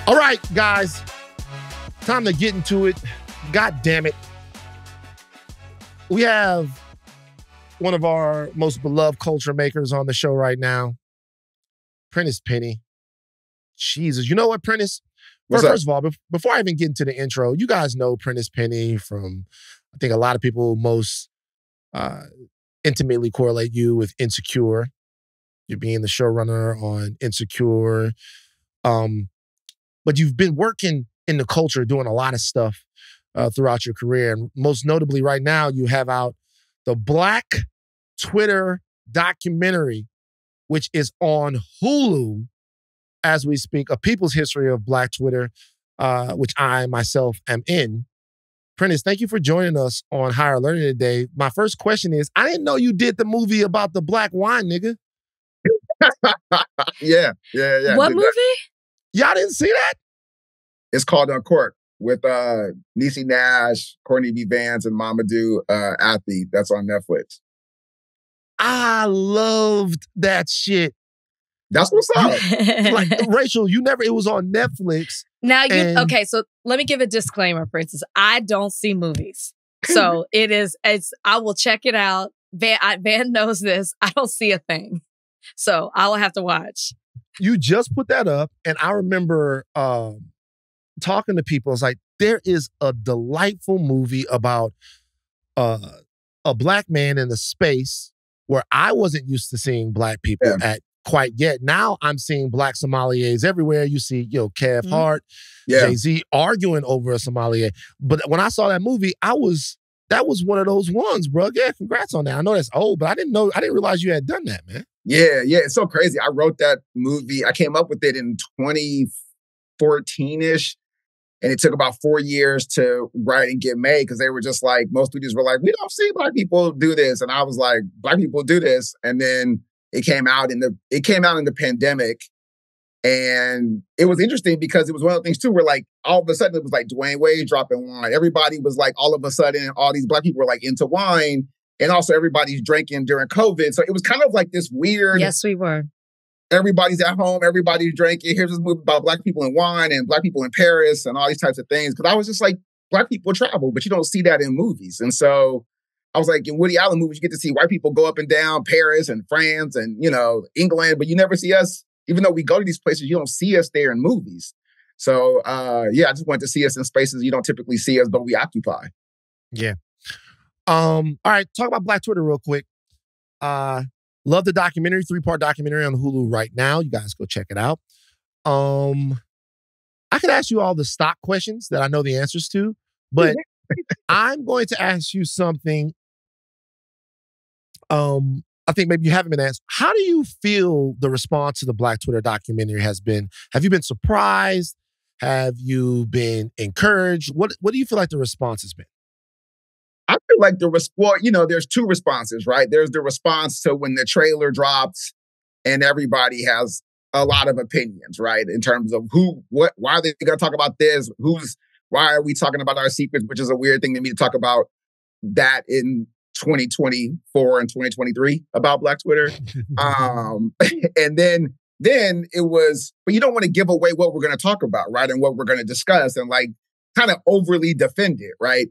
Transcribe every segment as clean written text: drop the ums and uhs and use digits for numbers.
All right, guys, time to get into it. God damn it. We have one of our most beloved culture makers on the show right now, Prentice Penny. Jesus. You know what, Prentice? First of all, before I even get into the intro, you guys know Prentice Penny from, I think a lot of people most intimately correlate you with Insecure. You're being the showrunner on Insecure. But you've been working in the culture, doing a lot of stuff throughout your career. And most notably right now, you have out the Black Twitter documentary, which is on Hulu as we speak, A People's History of Black Twitter, which I myself am in. Prentice, thank you for joining us on Higher Learning today. My first question is, I didn't know you did the movie about the black wine, nigga. Yeah. What movie? Y'all didn't see that? It's called Uncorked with Niecy Nash, Courtney B. Vance, and Mamadou Athlete. That's on Netflix. I loved that shit. That's what's up. Like, Rachel, it was on Netflix. Now, okay, so let me give a disclaimer, Princess. I don't see movies. So I will check it out. Van knows this. I don't see a thing. So I will have to watch. You just put that up, and I remember talking to people. It's like, there is a delightful movie about a black man in a space where I wasn't used to seeing black people at quite yet. Now I'm seeing black sommeliers everywhere. You see, Kev Hart, Jay-Z arguing over a sommelier. But when I saw that movie, that was one of those ones, bro. Yeah, congrats on that. I know that's old, but I didn't realize you had done that, man. Yeah, it's so crazy. I wrote that movie. I came up with it in 2014-ish. And it took about 4 years to write and get made because they were just like, most studios were like, we don't see black people do this. And I was like, black people do this. And then it came out in the pandemic. And it was interesting because it was one of the things too, where like all of a sudden it was like Dwayne Wade dropping wine. Everybody was like, all of a sudden, all these black people were like into wine. And also everybody's drinking during COVID. So it was kind of like this weird. Yes, we were. Everybody's at home, everybody's drinking. Here's this movie about black people in wine and black people in Paris and all these types of things. Because I was just like, black people travel, but you don't see that in movies. And so I was like, in Woody Allen movies, you get to see white people go up and down Paris and France and, England, but you never see us, even though we go to these places, you don't see us there in movies. So, I just wanted to see us in spaces you don't typically see us, but we occupy. Yeah. All right, talk about Black Twitter real quick. Love the documentary, 3-part documentary on Hulu right now. You guys go check it out. I could ask you all the stock questions that I know the answers to, but I'm going to ask you something I think maybe you haven't been asked. How do you feel the response to the Black Twitter documentary has been? Have you been surprised? Have you been encouraged? What do you feel like the response has been? I feel like there's two responses, right? There's the response to when the trailer drops and everybody has a lot of opinions, right? In terms of why are they going to talk about this? Why are we talking about our secrets? Which is a weird thing to me to talk about that in 2024 and 2023 about Black Twitter. And then it was, but you don't want to give away what we're going to talk about, right? And what we're going to discuss and like kind of overly defend it, right?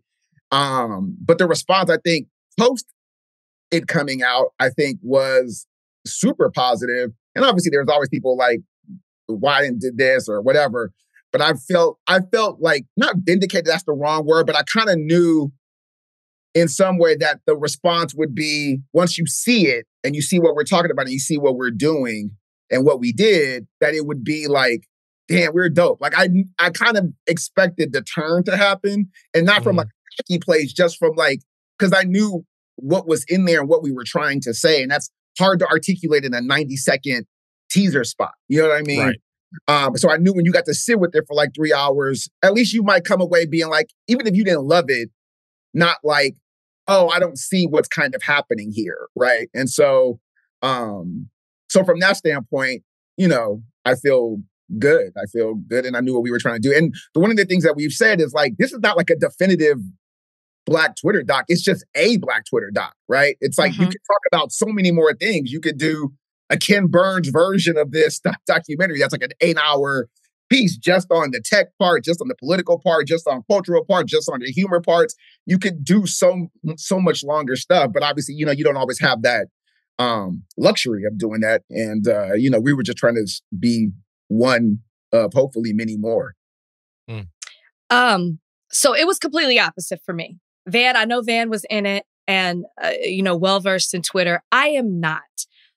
But the response, I think, post it coming out, I think was super positive. And obviously there's always people like, why didn't did this or whatever. But I felt like, not vindicated, that's the wrong word, but I kind of knew in some way that the response would be, once you see it and you see what we're talking about and you see what we're doing and what we did, that it would be like, damn, we're dope. Like I kind of expected the turn to happen, and not from like a cocky place, just from like, because I knew what was in there and what we were trying to say. And that's hard to articulate in a 90-second teaser spot. You know what I mean? Right. So I knew when you got to sit with it for like 3 hours, at least you might come away being like, even if you didn't love it, not like, oh, I don't see what's kind of happening here, right? And so, so from that standpoint, I feel good. And I knew what we were trying to do. And one of the things that we've said is like, this is not like a definitive Black Twitter doc. It's just a Black Twitter doc, right? It's like you could talk about so many more things. You could do a Ken Burns version of this documentary. That's like an 8-hour piece just on the tech part, just on the political part, just on cultural part, just on the humor parts. You could do so much longer stuff, but obviously, you don't always have that luxury of doing that. And we were just trying to be one of hopefully many more. So it was completely opposite for me. Van, I know Van was in it and well versed in Twitter. I am not.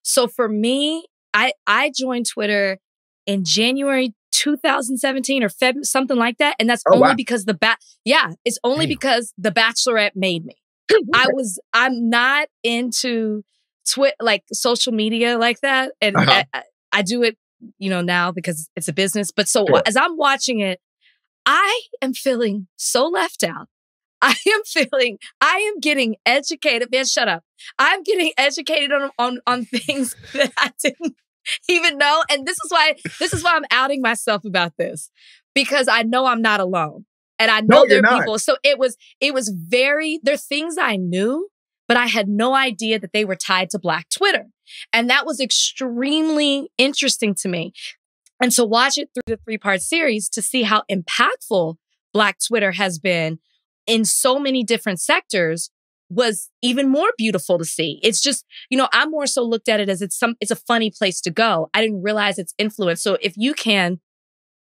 So for me, I joined Twitter in January 2017 or Feb, something like that. And that's only because it's only because The Bachelorette made me. I'm not into like social media like that. And I do it, now because it's a business. But as I'm watching it, I am feeling so left out. I am getting educated. Man, shut up. I'm getting educated on things that I didn't even know. And this is why I'm outing myself about this, because I know I'm not alone. And I know there are people. So it was there are things I knew, but I had no idea that they were tied to Black Twitter. And that was extremely interesting to me. And to watch it through the 3-part series to see how impactful Black Twitter has been in so many different sectors was even more beautiful to see. It's just, I more so looked at it as it's a funny place to go. I didn't realize its influence. So if you can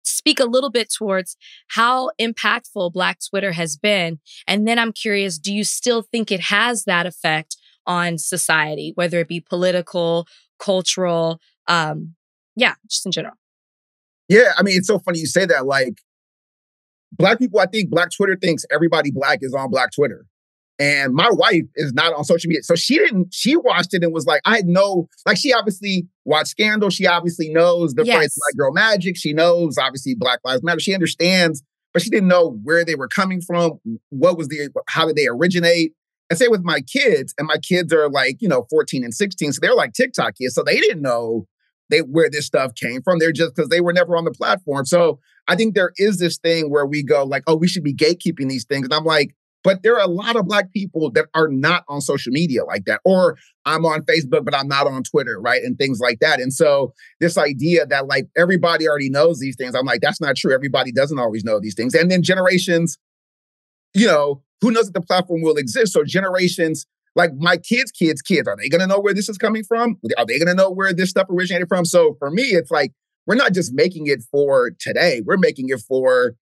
speak a little bit towards how impactful Black Twitter has been, and then I'm curious, do you still think it has that effect on society, whether it be political, cultural, just in general? Yeah, I mean, it's so funny you say that. Like, Black people, I think Black Twitter thinks everybody Black is on Black Twitter. And my wife is not on social media. So she watched it and was like, she obviously watched Scandal. She obviously knows the phrase Black Girl Magic. She knows, obviously, Black Lives Matter. She understands, but she didn't know where they were coming from. How did they originate? And same with my kids. And my kids are 14 and 16. So they're like TikTok kids. So they didn't know where this stuff came from. They're just because they were never on the platform. So I think there is this thing where we go like, oh, we should be gatekeeping these things. And I'm like, but there are a lot of Black people that are not on social media like that. Or I'm on Facebook, but I'm not on Twitter, right? And things like that. And so this idea that like everybody already knows these things, I'm like, that's not true. Everybody doesn't always know these things. And then generations, who knows that the platform will exist? So generations, like my kids, are they going to know where this is coming from? Are they going to know where this stuff originated from? So for me, it's like, we're not just making it for today. We're making it for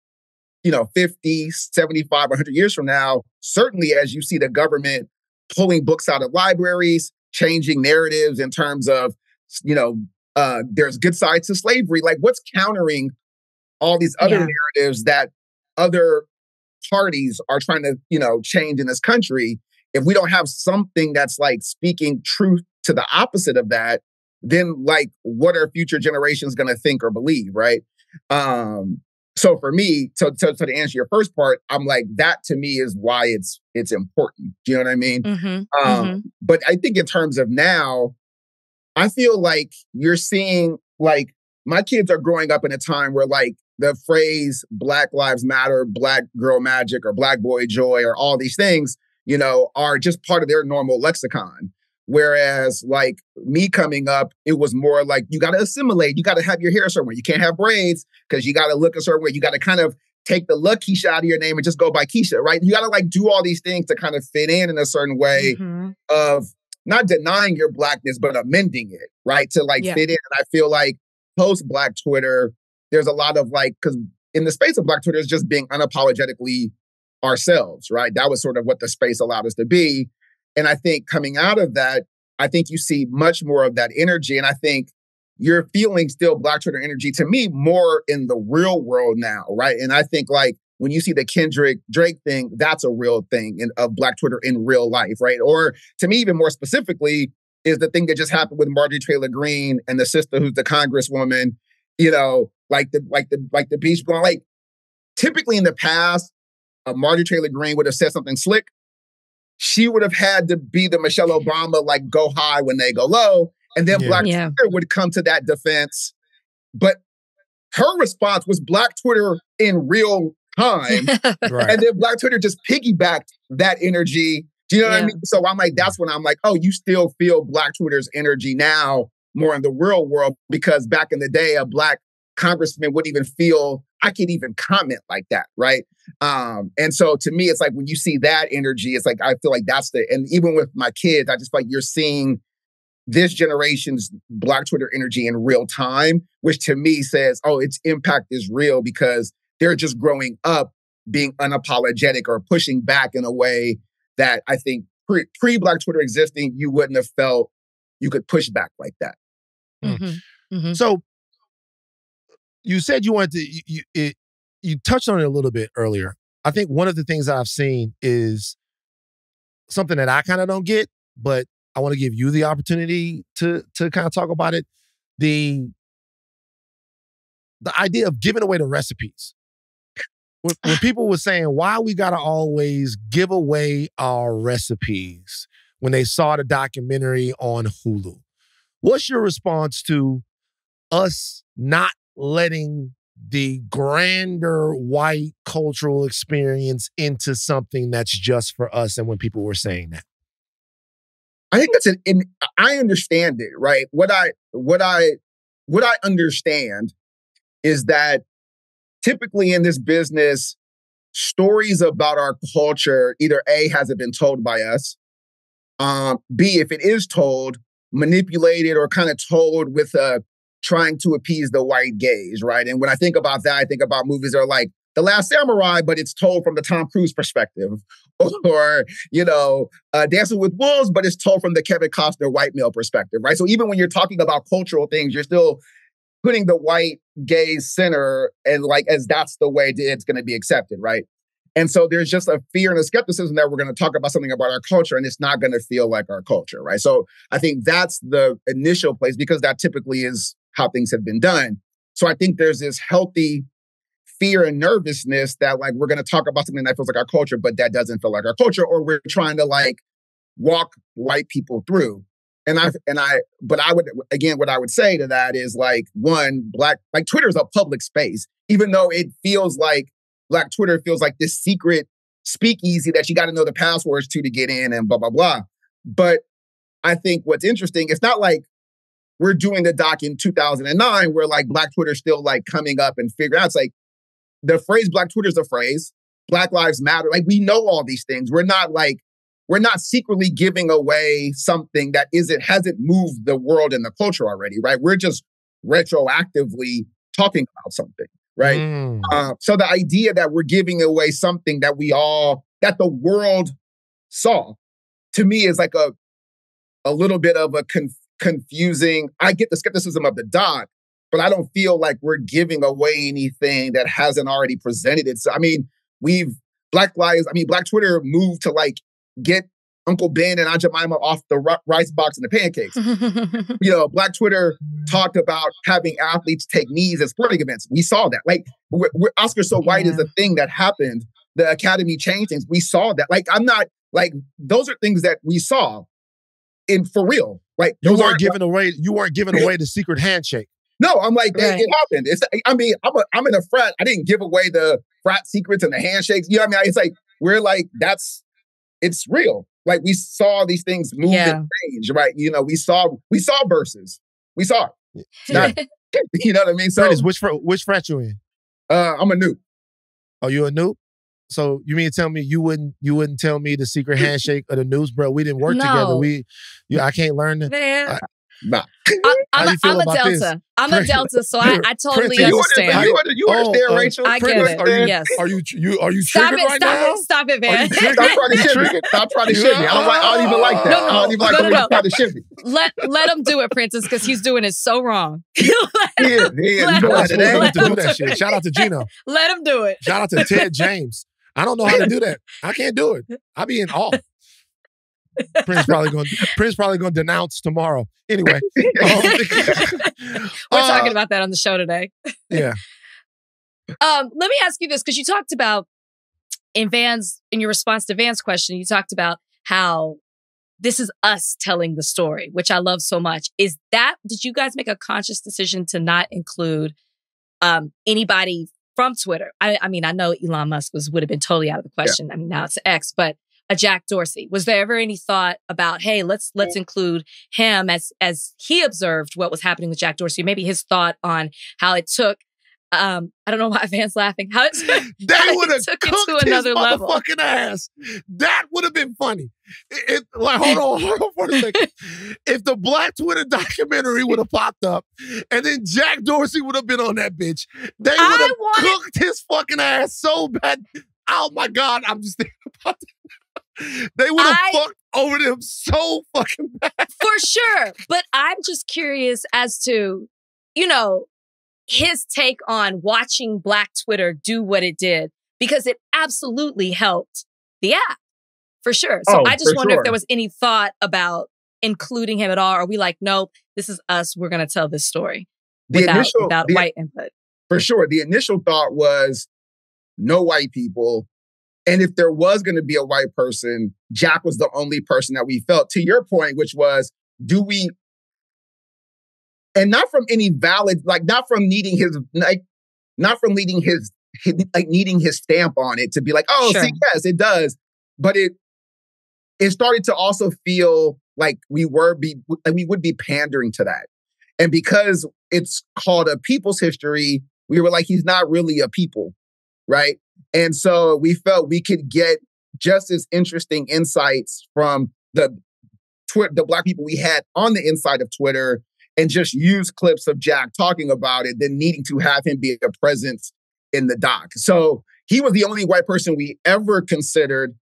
50, 75, 100 years from now, certainly as you see the government pulling books out of libraries, changing narratives in terms of, there's good sides to slavery. Like, what's countering all these other narratives that other parties are trying to, change in this country? If we don't have something that's like speaking truth to the opposite of that, then like, what are future generations going to think or believe, right? So for me, to answer your first part, I'm like, that to me is why it's important. Do you know what I mean? But I think in terms of now, I feel like you're seeing like my kids are growing up in a time where like the phrase Black Lives Matter, Black Girl Magic, or Black Boy Joy, or all these things, are just part of their normal lexicon. Whereas like me coming up, it was more like, you got to assimilate. You got to have your hair a certain way. You can't have braids because you got to look a certain way. You got to kind of take the Keisha out of your name and just go by Keisha, right? You got to like do all these things to kind of fit in a certain way of not denying your Blackness, but amending it, right? To like fit in. And I feel like post Black Twitter, there's a lot of like, because in the space of Black Twitter, it's just being unapologetically ourselves, right? That was sort of what the space allowed us to be. And I think coming out of that, I think you see much more of that energy. And I think you're feeling still Black Twitter energy, to me, more in the real world now, right? And I think like when you see the Kendrick Drake thing, that's a real thing of Black Twitter in real life, right? Or to me, even more specifically, is the thing that just happened with Marjorie Taylor Greene and the sister who's the congresswoman, like the beach blonde. Like typically in the past, Marjorie Taylor Greene would have said something slick. She would have had to be the Michelle Obama, like go high when they go low. And then Black Twitter would come to that defense. But her response was Black Twitter in real time. Right. And then Black Twitter just piggybacked that energy. Do you know what I mean? So I'm like, that's when I'm like, oh, you still feel Black Twitter's energy now more in the real world, because back in the day, a Black congressman wouldn't even feel I could even comment like that, right? And so to me, it's like when you see that energy, it's like I feel like that's and even with my kids, I just feel like you're seeing this generation's Black Twitter energy in real time, which to me says, oh, its impact is real because they're just growing up being unapologetic or pushing back in a way that I think pre-Black Twitter existing, you wouldn't have felt you could push back like that. Mm-hmm. Mm-hmm. So you said you wanted to, you touched on it a little bit earlier. I think one of the things that I've seen is something that I kind of don't get, but I want to give you the opportunity to kind of talk about it. The idea of giving away the recipes. When people were saying, why we got to always give away our recipes when they saw the documentary on Hulu. What's your response to us not letting the grander white cultural experience into something that's just for us, and when people were saying that? I think that's I understand it, right? What I understand is that typically in this business, stories about our culture, either A, hasn't been told by us, B, if it is told, manipulated or kind of told with trying to appease the white gaze, right? And when I think about that, I think about movies that are like The Last Samurai, but it's told from the Tom Cruise perspective. Or, Dancing with Wolves, but it's told from the Kevin Costner white male perspective, right? So even when you're talking about cultural things, you're still putting the white gaze center and as that's the way it's going to be accepted, right? And so there's just a fear and a skepticism that we're going to talk about something about our culture and it's not going to feel like our culture, right? So I think that's the initial place because that typically is how things have been done. So I think there's this healthy fear and nervousness that we're going to talk about something that feels like our culture, but that doesn't feel like our culture, or we're trying to walk white people through. But I would, again, what I would say to that is one, Twitter is a public space, even though it feels like Black Twitter feels like this secret speakeasy that you got to know the passwords to get in and blah, blah, blah. But I think what's interesting, it's not like we're doing the doc in 2009 where Black Twitter still coming up and figuring out. It's the phrase Black Twitter is a phrase. Black Lives Matter. We know all these things. We're not secretly giving away something that hasn't moved the world and the culture already, right? We're just retroactively talking about something, right? So the idea that we're giving away something that that the world saw, to me is a little bit of a confusing. I get the skepticism of the doc, but I don't feel like we're giving away anything that hasn't already presented it. So, Black Twitter moved to get Uncle Ben and Aunt Jemima off the rice box and the pancakes. Black Twitter talked about having athletes take knees at sporting events. We saw that. Oscar So White is a thing that happened. The Academy changed things. We saw that. Those are things that we saw for real. You weren't giving away the secret handshake. No, I'm it happened. I'm in a frat. I didn't give away the frat secrets and the handshakes. It's we're it's real. We saw these things move and change, right? We saw verses. We saw it. You know what I mean? So, Prentice, which frat you in? I'm a noob. Oh, you a noob? So you mean to tell me you wouldn't tell me the secret handshake of the news, bro? We didn't work together. I can't learn that. Nah. I'm a Delta. This? I'm a Delta, so I totally understand. You understand, Rachel? I get it. Yes. Are you triggered right now? Stop it, man. Stop trying to shift me. I don't even like that. I don't even like the way you try to shift me. Let him do it, Prentice, because he's doing it so wrong. Let him do that shit. Shout out to Gino. Let him do it. Shout out to Ted James. I don't know how to do that. I can't do it. I be in awe. Prince probably going to denounce tomorrow. Anyway, we're talking about that on the show today. Yeah. Let me ask you this, because you talked about in your response to Van's question, you talked about how this is us telling the story, which I love so much. Did you guys make a conscious decision to not include anybody from Twitter? I know Elon Musk would have been totally out of the question. Yeah. Now it's X, but a Jack Dorsey. Was there ever any thought about, hey, let's include him as he observed what was happening with Jack Dorsey? Maybe his thought on how it took I don't know why Van's laughing. How they would have took cooked it to his another level. motherfucking ass. That would have been funny. Like, hold on for a second. If the Black Twitter documentary would have popped up and then Jack Dorsey would have been on that bitch, they would have cooked his fucking ass so bad. Oh my God, I'm just thinking about that. They would have fucked over them so fucking bad. For sure. But I'm just curious as to, you know, his take on watching Black Twitter do what it did, because it absolutely helped the app, for sure. So I just wonder if there was any thought about including him at all. Or are we like, nope, this is us. We're going to tell this story without white input. For sure. The initial thought was no white people. And if there was going to be a white person, Jack was the only person that we felt. To your point, which was, do we... And not from any valid, like not from needing his, like not from needing his stamp on it to be like, oh, sure. See, yes, it does. But it started to also feel like we would be pandering to that. And because it's called a people's history, we were like, he's not really a people, right? And so we felt we could get just as interesting insights from the Black people we had on the inside of Twitter, and just use clips of Jack talking about it, than needing to have him be a presence in the doc. So he was the only white person we ever considered.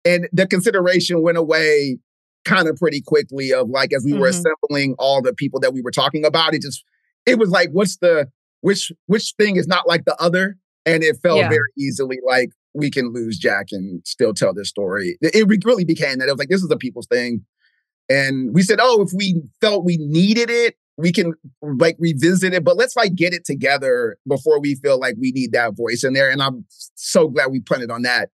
And the consideration went away kind of pretty quickly of like, as we were assembling all the people that we were talking about, it was like, which thing is not like the other? And it felt very easily like we can lose Jack and still tell this story. It really became that. It was like, this is a people's thing. And we said, oh, if we felt we needed it, we can like revisit it, but let's like get it together before we feel like we need that voice in there. And I'm so glad we punted on that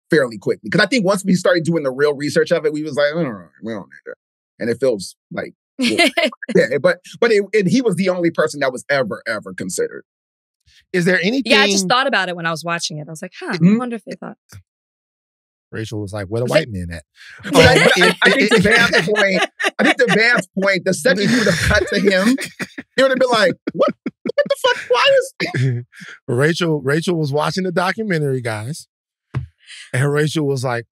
fairly quickly. Because I think once we started doing the real research of it, we was like, we don't need that. And it feels like, yeah, but he was the only person that was ever considered. Is there anything? Yeah, I just thought about it when I was watching it. I was like, I wonder if they thought. Rachel was like, where the white man at? I think to Van's point, the second you would have cut to him, he would have been like, what the fuck? Why is... Rachel was watching the documentary, guys. And Rachel was like,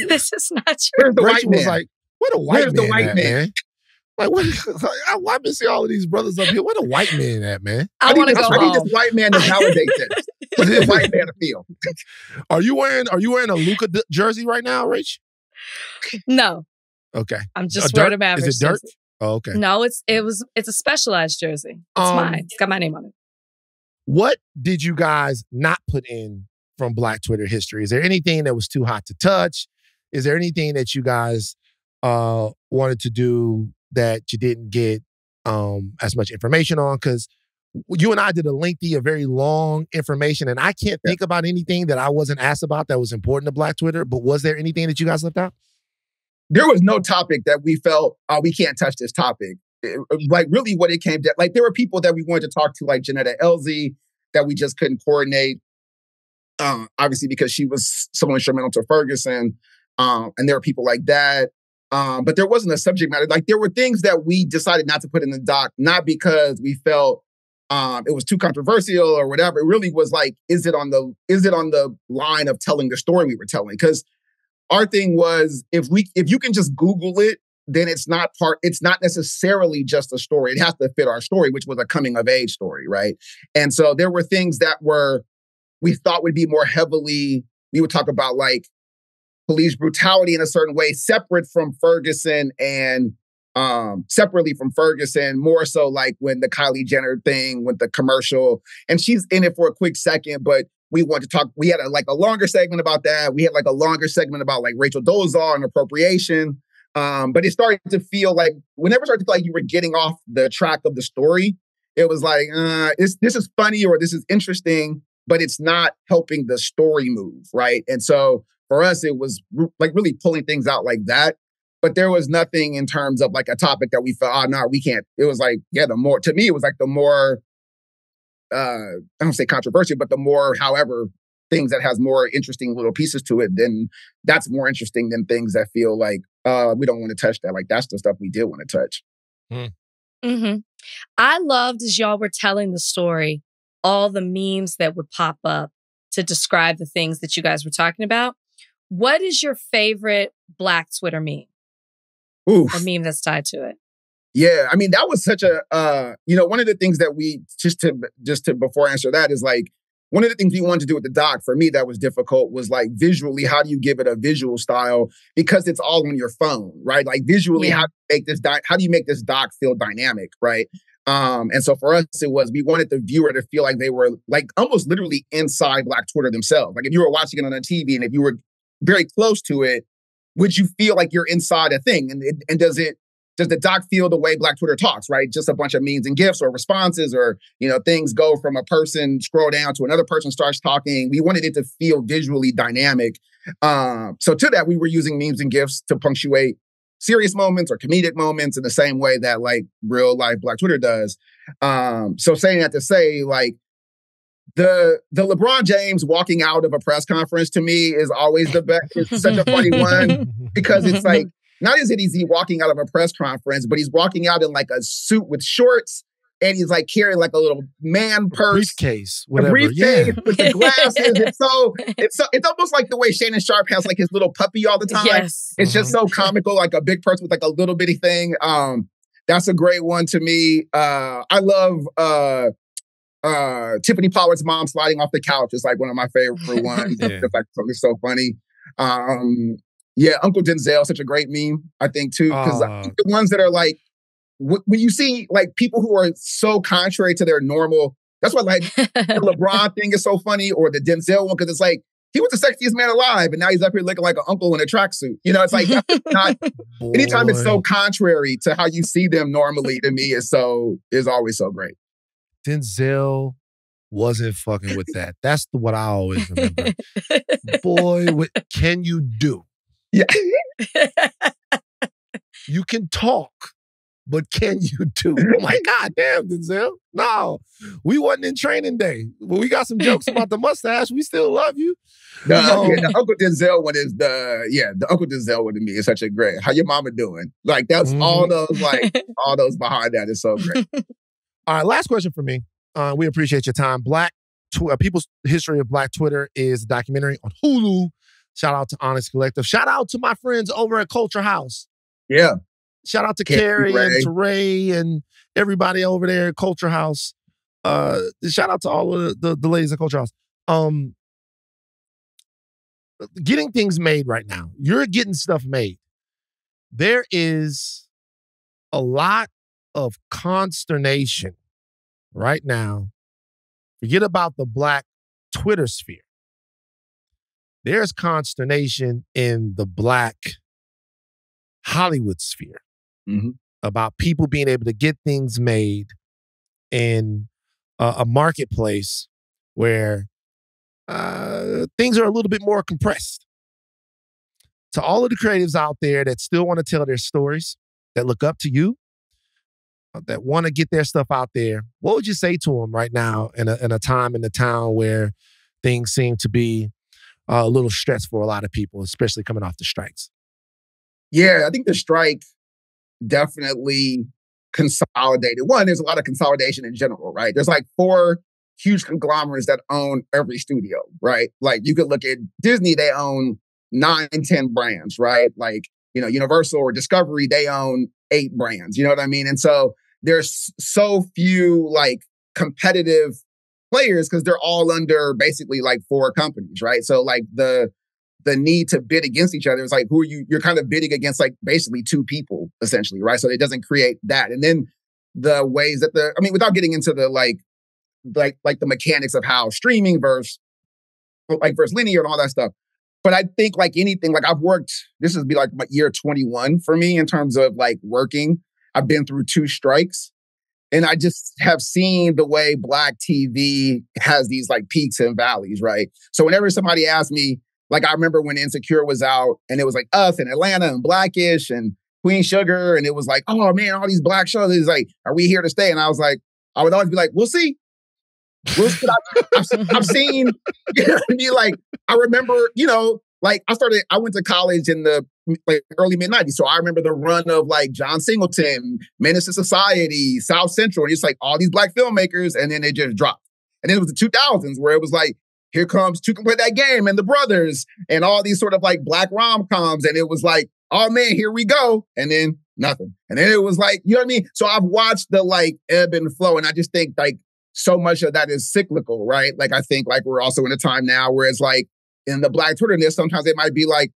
this is not true. Rachel was like, where the white man? Like, I've been seeing all of these brothers up here. Where the white man at, man? I want to go home. I need this white man to validate this. What's the white man to feel? Are you wearing a Luka jersey right now, Rach? No. Okay. I'm just wearing a Mavericks. Is it Dirk? Jersey. Oh, okay. No, it's a specialized jersey. It's mine. It's got my name on it. What did you guys not put in from Black Twitter history? Is there anything that was too hot to touch? Is there anything that you guys wanted to do that you didn't get as much information on? Because you and I did a very long information, and I can't think about anything that I wasn't asked about that was important to Black Twitter. But was there anything that you guys left out? There was no topic that we felt, we can't touch this topic. Like really what it came to, like there were people that we wanted to talk to, like Janetta Elzie, that we just couldn't coordinate. Obviously because she was so instrumental to Ferguson. And there were people like that. But there wasn't a subject matter. Like there were things that we decided not to put in the doc, not because we felt it was too controversial or whatever. It really was like, is it on the line of telling the story we were telling? Because our thing was, if you can just Google it, then it's not necessarily just a story. It has to fit our story, which was a coming of age story, right? And so there were things that we thought would be more heavily, we would talk about like police brutality in a certain way, separately from Ferguson, more so like when the Kylie Jenner thing with the commercial, and she's in it for a quick second, but we want to talk, we had a longer segment about that. We had like a longer segment about like Rachel Dolezal and appropriation. But it started to feel like, whenever it started to feel like you were getting off the track of the story, it was like, this is funny or this is interesting, but it's not helping the story move, right? And so for us, it was like really pulling things out like that. But there was nothing in terms of like a topic that we felt, no, we can't. It was like, to me, it was like the more, I don't say controversial, but the more, however, things that has more interesting little pieces to it, then that's more interesting than things that feel like, we don't want to touch that. Like that's the stuff we did want to touch. I loved, as y'all were telling the story, all the memes that would pop up to describe the things that you guys were talking about. What is your favorite Black Twitter meme? Oof. A meme that's tied to it. Yeah, I mean, that was such a, one of the things that we, just to before I answer that is like, one of the things we wanted to do with the doc, for me, that was difficult was like visually, how do you give it a visual style? Because it's all on your phone, right? Like visually, how do you make this doc feel dynamic, right? And so for us, it was, we wanted the viewer to feel like they were like almost literally inside Black Twitter themselves. Like if you were watching it on a TV and if you were very close to it, would you feel like you're inside a thing? And does the doc feel the way Black Twitter talks, right? Just a bunch of memes and GIFs or responses or, things go from a person, scroll down to another person starts talking. We wanted it to feel visually dynamic. So to that, we were using memes and GIFs to punctuate serious moments or comedic moments in the same way that like real life Black Twitter does. So saying that to say like, the LeBron James walking out of a press conference to me is always the best. It's such a funny one because it's like, not is he walking out of a press conference, but he's walking out in like a suit with shorts and he's like carrying like a little man purse. Briefcase, whatever. Briefcase with the glasses. It's almost like the way Shannon Sharp has like his little puppy all the time. Yes. It's just so comical, like a big purse with like a little bitty thing. That's a great one to me. I love Tiffany Pollard's mom sliding off the couch is like one of my favorite ones. It's like something so funny. Uncle Denzel, such a great meme, I think too, because the ones that are like, when you see like people who are so contrary to their normal, that's why like the LeBron thing is so funny, or the Denzel one, because it's like, he was the sexiest man alive, and now he's up here looking like an uncle in a tracksuit. It's like, that's not, anytime it's so contrary to how you see them normally, to me, is always so great. Denzel wasn't fucking with that. That's what I always remember. Boy, what can you do? Yeah. You can talk, but can you do? I'm like, God damn, Denzel. No, we wasn't in training day. Well, we got some jokes about the mustache. We still love you. The Uncle Denzel one is the Uncle Denzel one to me is such a great, how your mama doing? Like that's all those behind that is so great. All right, last question for me. We appreciate your time. People's History of Black Twitter is a documentary on Hulu. Shout out to Honest Collective. Shout out to my friends over at Culture House. Yeah. Shout out to Carrie and Teray and everybody over there at Culture House. Shout out to all of the ladies at Culture House. Getting things made right now. You're getting stuff made. There is a lot of consternation right now. Forget about the Black Twitter sphere. There's consternation in the Black Hollywood sphere about people being able to get things made in a marketplace where things are a little bit more compressed. To all of the creatives out there that still want to tell their stories, that look up to you, that want to get their stuff out there, what would you say to them right now in a time in the town where things seem to be a little stressed for a lot of people, especially coming off the strikes? Yeah, I think the strike definitely consolidated. One, there's a lot of consolidation in general, right? There's like 4 huge conglomerates that own every studio, right? Like you could look at Disney, they own 9, 10 brands, right? Like, Universal or Discovery, they own 8 brands. You know what I mean? And so there's so few like competitive players because they're all under basically like 4 companies, right? So like the need to bid against each other is like, who are you? You're kind of bidding against like basically 2 people essentially, right? So it doesn't create that. And then the ways that without getting into the like the mechanics of how streaming versus linear and all that stuff. But I think like anything, like I've worked, this would be like my year 21 for me in terms of like working. I've been through 2 strikes and I just have seen the way Black TV has these like peaks and valleys, right? So whenever somebody asks me, like I remember when Insecure was out and it was like Us and Atlanta and Blackish and Queen Sugar. And it was like, oh man, all these Black shows. It's like, are we here to stay? And I was like, I would always be like, we'll see. I've seen, like, I remember, like I went to college in the like early mid-90s. So I remember the run of like John Singleton, Menace to Society, South Central, and it's like all these Black filmmakers, and then they just dropped. And then it was the 2000s where it was like, here comes Two Can Play That Game and The Brothers and all these sort of like black rom-coms. And it was like, oh man, here we go. And then nothing. And then it was like, you know what I mean? So I've watched the like ebb and flow. And I just think like so much of that is cyclical, right? Like I think like we're also in a time now where it's like in the black Twitterness, sometimes it might be like,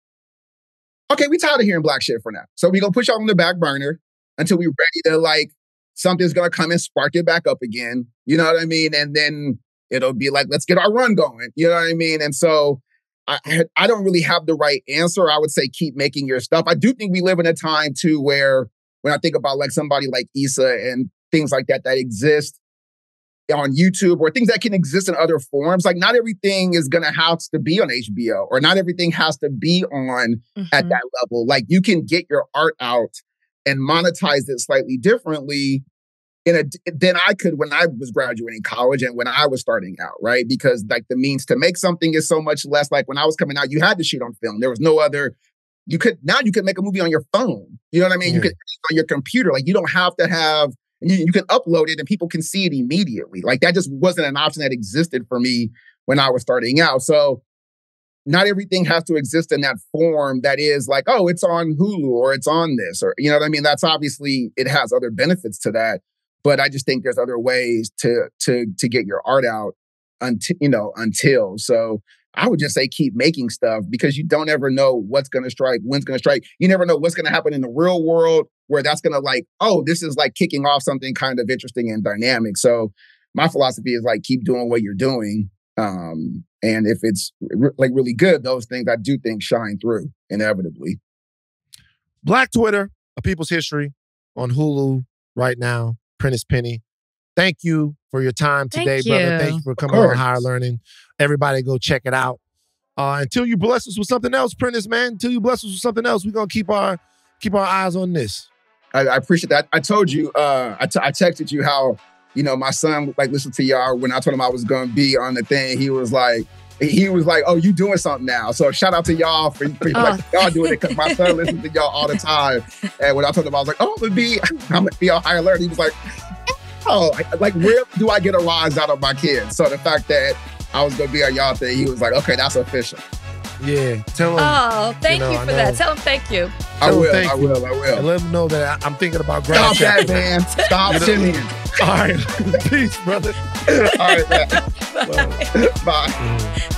okay, we tired of hearing black shit for now. So we gonna push y'all on the back burner until we're ready to like, something's gonna come and spark it back up again. You know what I mean? And then it'll be like, let's get our run going. You know what I mean? And so I don't really have the right answer. I would say keep making your stuff. I do think we live in a time too where when I think about like somebody like Issa and things like that that exist on YouTube or things that can exist in other forms, like not everything is going to have to be on HBO or not everything has to be on at that level. Like you can get your art out and monetize it slightly differently than I could when I was graduating college and when I was starting out, right? Because like the means to make something is so much less. Like when I was coming out, you had to shoot on film. There was no other, you could make a movie on your phone. You know what I mean? You could on your computer. Like you don't have to have, you can upload it and people can see it immediately. Like that just wasn't an option that existed for me when I was starting out. So not everything has to exist in that form that is like, oh, it's on Hulu or it's on this, or, you know what I mean? That's obviously, it has other benefits to that. But I just think there's other ways to get your art out until. So I would just say keep making stuff because you don't ever know what's going to strike, when's going to strike. You never know what's going to happen in the real world where that's going to like, oh, this is like kicking off something kind of interesting and dynamic. So my philosophy is like, keep doing what you're doing. And if it's like really good, those things I do think shine through inevitably. Black Twitter, A People's History on Hulu right now. Prentice Penny, thank you for your time today, brother. Thank you for coming on Higher Learning. Everybody go check it out. Until you bless us with something else, Prentice, man. Until you bless us with something else, we're going to keep our eyes on this. I appreciate that. I told you, I texted you how, you know, my son like listened to y'all when I told him I was going to be on the thing. He was like, oh, you doing something now. So shout out to y'all for like, y'all doing it because my son listens to y'all all the time. And when I told him, I was like, oh, I'm going to be on Higher Learning. He was like, oh, like where do I get a rise out of my kids? So the fact that I was going to be on y'all thing, he was like, okay, that's official. Yeah, tell him. Oh, thank you for that. Tell him thank you. I will. And let him know that I'm thinking about grad Stop that, man. Stop sending. All right. Peace, brother. All right, man. Bye. Bye.